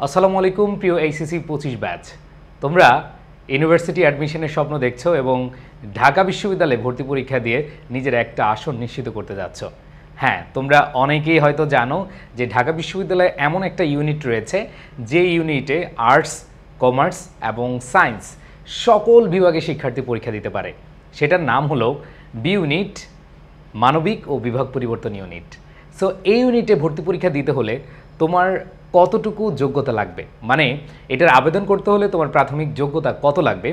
আসসালামু আলাইকুম প্রিয় এইচএসসি 25 ব্যাচ। তোমরা ইউনিভার্সিটি অ্যাডমিশনের স্বপ্ন দেখছো এবং ঢাকা বিশ্ববিদ্যালয়ে ভর্তি পরীক্ষা দিয়ে নিজের একটা আসন নিশ্চিত করতে যাচ্ছ। হ্যাঁ, তোমরা অনেকেই হয়তো জানো যে ঢাকা বিশ্ববিদ্যালয়ে এমন একটা ইউনিট রয়েছে যে ইউনিটে আর্টস, কমার্স এবং সায়েন্স সকল বিভাগে শিক্ষার্থী পরীক্ষা দিতে পারে। সেটার নাম হলো বি ইউনিট, মানবিক ও বিভাগ পরিবর্তন ইউনিট। সো এই ইউনিটে ভর্তি পরীক্ষা দিতে হলে তোমার কতটুকু যোগ্যতা লাগবে, মানে এটার আবেদন করতে হলে তোমার প্রাথমিক যোগ্যতা কত লাগবে,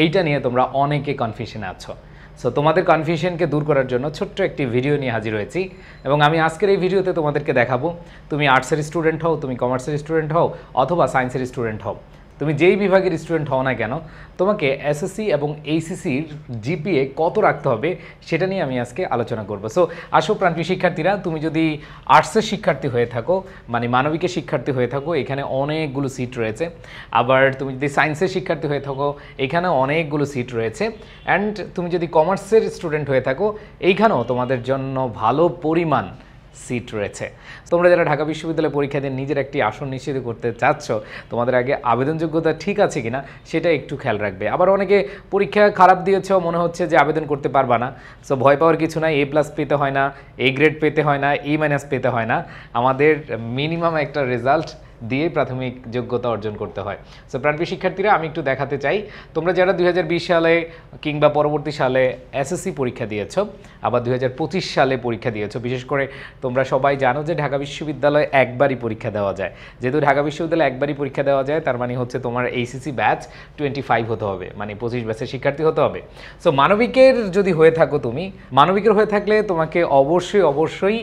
এইটা নিয়ে তোমরা অনেকে কনফিউশনে আছো। সো তোমাদের কনফিউশনকে দূর করার জন্য ছোট্ট একটি ভিডিও নিয়ে হাজির হয়েছি এবং আমি আজকের এই ভিডিওতে তোমাদেরকে দেখাবো তুমি আর্টসের স্টুডেন্ট হও, তুমি কমার্সের স্টুডেন্ট হও অথবা সায়েন্সের স্টুডেন্ট হও, তুমি যেই বিভাগের স্টুডেন্ট হও না কেন, তোমাকে এসএসসি এবং এইচএসসির জিপিএ কত রাখতে হবে সেটা নিয়ে আমি আজকে আলোচনা করব। সো আসো প্রান্তীয় শিক্ষার্থীরা, তুমি যদি আর্টসের শিক্ষার্থী হয়ে থাকো, মানে মানবিকের শিক্ষার্থী হয়ে থাকো, এখানে অনেকগুলো সিট রয়েছে। আবার তুমি যদি সায়েন্সের শিক্ষার্থী হয়ে থাকো, এখানে অনেকগুলো সিট রয়েছে। অ্যান্ড তুমি যদি কমার্সের স্টুডেন্ট হয়ে থাকো, এইখানেও তোমাদের জন্য ভালো পরিমাণ সিট রয়েছে। তোমরা যারা ঢাকা বিশ্ববিদ্যালয়ে পরীক্ষা দিয়ে নিজের একটি আসন নিশ্চিত করতে চাচ্ছ, তোমাদের আগে আবেদনযোগ্যতা ঠিক আছে কিনা সেটা একটু খেয়াল রাখবে। আবার অনেকে পরীক্ষা খারাপ দিয়েছেও, মনে হচ্ছে যে আবেদন করতে পারবা না। সো ভয় পাওয়ার কিছু নাই, A+ পেতে হয় না, A গ্রেড পেতে হয় না, A- পেতে হয় না। আমাদের মিনিমাম একটা রেজাল্ট দিয়ে প্রাথমিক যোগ্যতা অর্জন করতে হয়। সো প্রাণপ্রিয় শিক্ষার্থীরা, আমি একটু দেখাতে চাই তোমরা যারা 2020 সালে কিংবা পরবর্তী সালে এসএসসি পরীক্ষা দিয়েছ, আবার 2025 সালে পরীক্ষা দিয়েছ, বিশেষ করে তোমরা সবাই জানো যে ঢাকা বিশ্ববিদ্যালয়ে একবারই পরীক্ষা দেওয়া যায়। যেহেতু ঢাকা বিশ্ববিদ্যালয়ে একবারই পরীক্ষা দেওয়া যায়, তার মানে হচ্ছে তোমার এইচএসসি ব্যাচ 25 হতে হবে, মানে 25 ব্যাচের শিক্ষার্থী হতে হবে। সো মানবিকের যদি হয়ে থাকো, তুমি মানবিকের হয়ে থাকলে তোমাকে অবশ্যই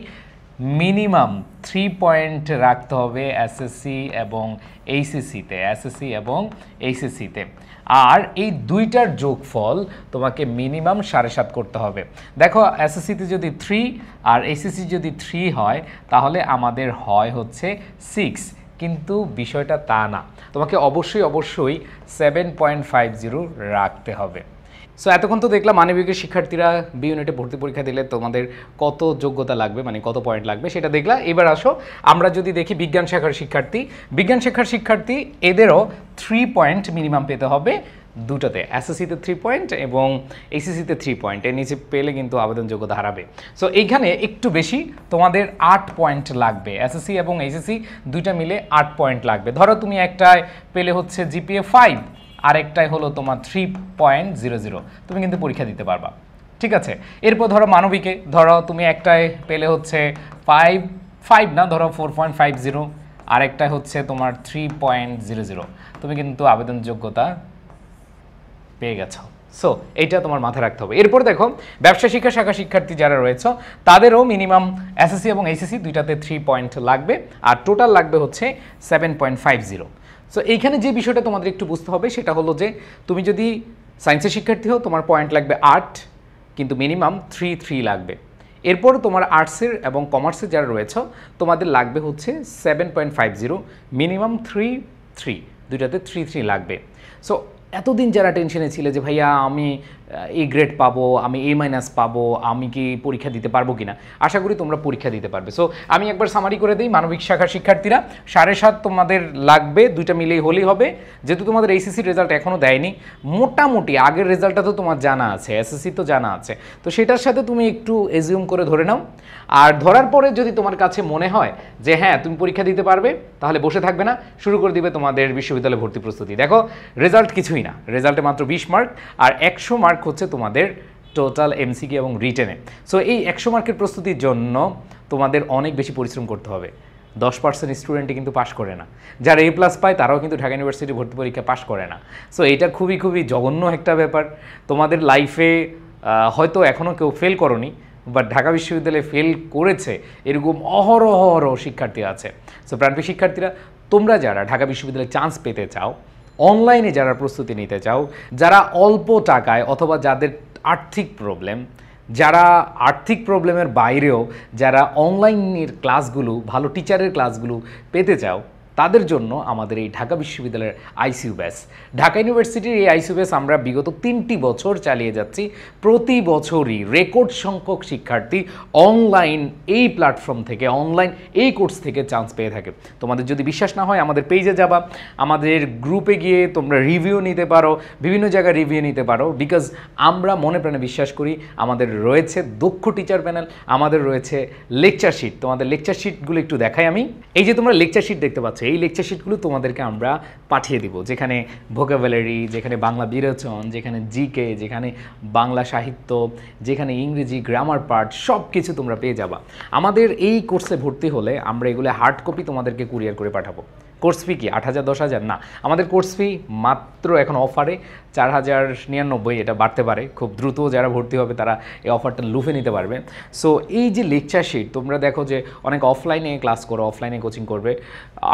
মিনিমাম 3 পয়েন্ট রাখতে হবে এসএসসি এবং এইচএসসিতে। আর এই দুইটার যোগফল তোমাকে মিনিমাম 7.5 করতে হবে। দেখো, এসএসসিতে যদি 3 আর এইচএসসি যদি 3 হয়, তাহলে আমাদের হয় হচ্ছে 6, কিন্তু বিষয়টা তা না। তোমাকে অবশ্যই 7.50 রাখতে হবে। সো এতক্ষণ তো দেখলাম মানবিকের শিক্ষার্থীরা বি ইউনিটে ভর্তি পরীক্ষা দিলে তোমাদের কত যোগ্যতা লাগবে, মানে কত পয়েন্ট লাগবে সেটা দেখলা। এবার আসো আমরা যদি দেখি বিজ্ঞান শাখার শিক্ষার্থী, এদেরও 3 পয়েন্ট মিনিমাম পেতে হবে দুটাতে, এসএসসিতে 3 পয়েন্ট এবং এইচএসসিতে 3 পয়েন্ট। এর নিচে পেলে কিন্তু আবেদন যোগ্যতা হারাবে। সো এইখানে একটু বেশি, তোমাদের 8 পয়েন্ট লাগবে। এসএসসি এবং এইচএসসি দুইটা মিলে 8 পয়েন্ট লাগবে। ধরো তুমি একটায় পেলে হচ্ছে জিপিএ 5, আরেকটাই হলো তোমার 3.00, তুমি কিন্তু পরীক্ষা দিতে পারবা, ঠিক আছে। এরপর ধরো মানবিকে, ধরো তুমি একটায় পেলে হচ্ছে 5 না, ধরো 4.50, আরেকটাই হচ্ছে তোমার 3.00, তুমি কিন্তু আবেদন যোগ্যতা পেয়ে গেছো। সো এইটা তোমার মাথায় রাখতে হবে। এরপর দেখো, ব্যবসা শিক্ষা শাখা শিক্ষার্থী যারা রয়েছে তাদেরও মিনিমাম এসএসসি এবং এইচএসসি দুইটাতে 3 পয়েন্ট লাগবে, আর টোটাল লাগবে হচ্ছে 7.50। সো এইখানে যে বিষয়টা তোমাদের একটু বুঝতে হবে সেটা হলো যে তুমি যদি সায়েন্সের শিক্ষার্থী হও, তোমার পয়েন্ট লাগবে 8, কিন্তু মিনিমাম 3 লাগবে। এরপর তোমার আর্টসের এবং কমার্সের যারা রয়েছে তোমাদের লাগবে হচ্ছে 7.50, মিনিমাম 3 দুইটাতে 3 লাগবে। সো এতদিন যারা টেনশনে ছিলে যে ভাইয়া আমি A গ্রেড পাবো, আমি A- পাবো, আমি কি পরীক্ষা দিতে পারবো কিনা, আশা করি তোমরা পরীক্ষা দিতে পারবে। সো আমি একবার সামারি করে দিই, মানবিক শাখার শিক্ষার্থীরা 7.5 তোমাদের লাগবে, দুইটা মিলেই হলেই হবে। যেহেতু তোমাদের এইচএসসির রেজাল্ট এখনও দেয়নি, মোটামুটি আগের রেজাল্টটা তো তোমার জানা আছে, এসএসসি তো জানা আছে, তো সেটার সাথে তুমি একটু এজিউম করে ধরে নাও। আর ধরার পরে যদি তোমার কাছে মনে হয় যে হ্যাঁ তুমি পরীক্ষা দিতে পারবে, তাহলে বসে থাকবে না, শুরু করে দিবে তোমাদের বিশ্ববিদ্যালয়ে ভর্তি প্রস্তুতি। দেখো, রেজাল্ট কিছুই না, রেজাল্টে মাত্র 20 মার্ক, আর 100 মার্ক হচ্ছে তোমাদের টোটাল এমসিকিউ এবং রিটেনে। সো এই 100 মার্কের প্রস্তুতির জন্য তোমাদের অনেক বেশি পরিশ্রম করতে হবে। 10% স্টুডেন্টই কিন্তু পাশ করে না, যারা A+ পায় তারাও কিন্তু ঢাকা ইউনিভার্সিটি ভর্তি পরীক্ষা পাশ করে না। সো এটা খুবই জঘন্য একটা ব্যাপার। তোমাদের লাইফে হয়তো এখনও কেউ ফেল করনি, বাট ঢাকা বিশ্ববিদ্যালয়ে ফেল করেছে এরকম অহরহ শিক্ষার্থী আছে। সো প্রাণপ্রিয় শিক্ষার্থীরা, তোমরা যারা ঢাকা বিশ্ববিদ্যালয়ে চান্স পেতে চাও, অনলাইনে যারা প্রস্তুতি নিতে চাও, যারা অল্প টাকায় অথবা যাদের আর্থিক প্রবলেম, যারা আর্থিক প্রবলেমের বাইরেও যারা অনলাইনের ক্লাসগুলো, ভালো টিচারের ক্লাসগুলো পেতে চাও, তাদের জন্য আমাদের এই ঢাকা বিশ্ববিদ্যালয়ের আইসিইউ ব্যাচ। ঢাকা ইউনিভার্সিটির এই আইসিইউ ব্যাচ আমরা বিগত 3টি বছর চালিয়ে যাচ্ছি। প্রতি বছরই রেকর্ড সংখ্যক শিক্ষার্থী অনলাইন এই প্ল্যাটফর্ম থেকে, অনলাইন এই কোর্স থেকে চান্স পেয়ে থাকে। তোমাদের যদি বিশ্বাস না হয় আমাদের পেজে যাবা, আমাদের গ্রুপে গিয়ে তোমরা রিভিউ নিতে পারো, বিভিন্ন জায়গায় রিভিউ নিতে পারো। বিকজ আমরা মনে প্রাণে বিশ্বাস করি আমাদের রয়েছে দক্ষ টিচার প্যানেল, আমাদের রয়েছে লেকচার শিট। তোমাদের লেকচার শিটগুলো একটু দেখাই আমি। এই যে তোমরা লেকচার শিট দেখতে পাচ্ছ, এই লেকচার শিটগুলো তোমাদেরকে আমরা পাঠিয়ে দিব, যেখানে ভোকাবুলারি, যেখানে বাংলা বিরোচন, যেখানে জিকে, যেখানে বাংলা সাহিত্য, যেখানে ইংরেজি গ্রামার পার্ট, সব কিছু তোমরা পেয়ে যাবা। আমাদের এই কোর্সে ভর্তি হলে আমরা এগুলো হার্ড কপি তোমাদেরকে কুরিয়ার করে পাঠাবো। কোর্স ফি কি 8,000 10,000 না, আমাদের কোর্স ফি মাত্র এখন অফারে 4,099। এটা বাড়তে পারে খুব দ্রুত, যারা ভর্তি হবে তারা এই অফারটা লুফে নিতে পারবে। সো এই যে লেকচার শিট, তোমরা দেখো যে অনেক অফলাইনে ক্লাস করো, অফলাইনে কোচিং করবে,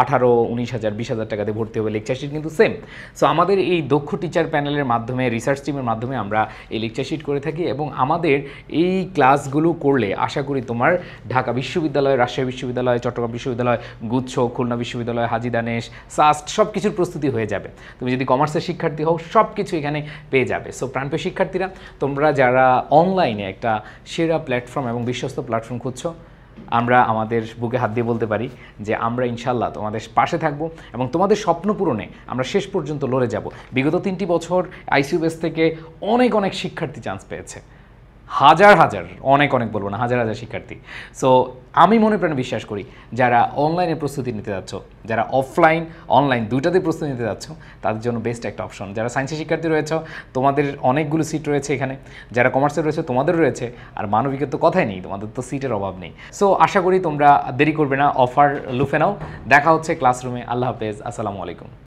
18, 19,000, 20,000 টাকাতে ভর্তি হবে, লেকচার শিট কিন্তু সেম। সো আমাদের এই দক্ষ টিচার প্যানেলের মাধ্যমে, রিসার্চ টিমের মাধ্যমে আমরা এই লেকচার শিট করে থাকি, এবং আমাদের এই ক্লাসগুলো করলে আশা করি তোমার ঢাকা বিশ্ববিদ্যালয়, রাজশাহী বিশ্ববিদ্যালয়, চট্টগ্রাম বিশ্ববিদ্যালয়, গুচ্ছ, খুলনা বিশ্ববিদ্যালয়, হাজী দানেশ, সাস্ট সব কিছুর প্রস্তুতি হয়ে যাবে। তুমি যদি কমার্সের শিক্ষার্থী হও সব কিছু এখানে পেয়ে যাবে। সো প্রাণপ্রিয় শিক্ষার্থীরা, তোমরা যারা অনলাইনে একটা সেরা প্ল্যাটফর্ম এবং বিশ্বস্ত প্ল্যাটফর্ম খুঁজছো, আমরা আমাদের বুকে হাত দিয়ে বলতে পারি যে আমরা ইনশাল্লাহ তোমাদের পাশে থাকবো এবং তোমাদের স্বপ্ন পূরণে আমরা শেষ পর্যন্ত লড়ে যাব। বিগত 3টি বছর আইসিইউ ব্যাচ থেকে অনেক অনেক শিক্ষার্থী চান্স পেয়েছে, হাজার হাজার, অনেক অনেক বলবো না, হাজার হাজার শিক্ষার্থী। সো আমি মনে প্রাণে বিশ্বাস করি যারা অনলাইনে প্রস্তুতি নিতে যাচ্ছ, যারা অফলাইন অনলাইন দুইটাতে প্রস্তুতি নিতে যাচ্ছ, তাদের জন্য বেস্ট একটা অপশন। যারা সায়েন্সের শিক্ষার্থী রয়েছে তোমাদের অনেকগুলো সিট রয়েছে এখানে, যারা কমার্সের রয়েছে তোমাদের রয়েছে, আর মানবিকের তো কথাই নেই, তোমাদের তো সিটের অভাব নেই। সো আশা করি তোমরা দেরি করবে না, অফার লুফে নাও। দেখা হচ্ছে ক্লাসরুমে। আল্লাহ হাফেজ, আসসালামু আলাইকুম।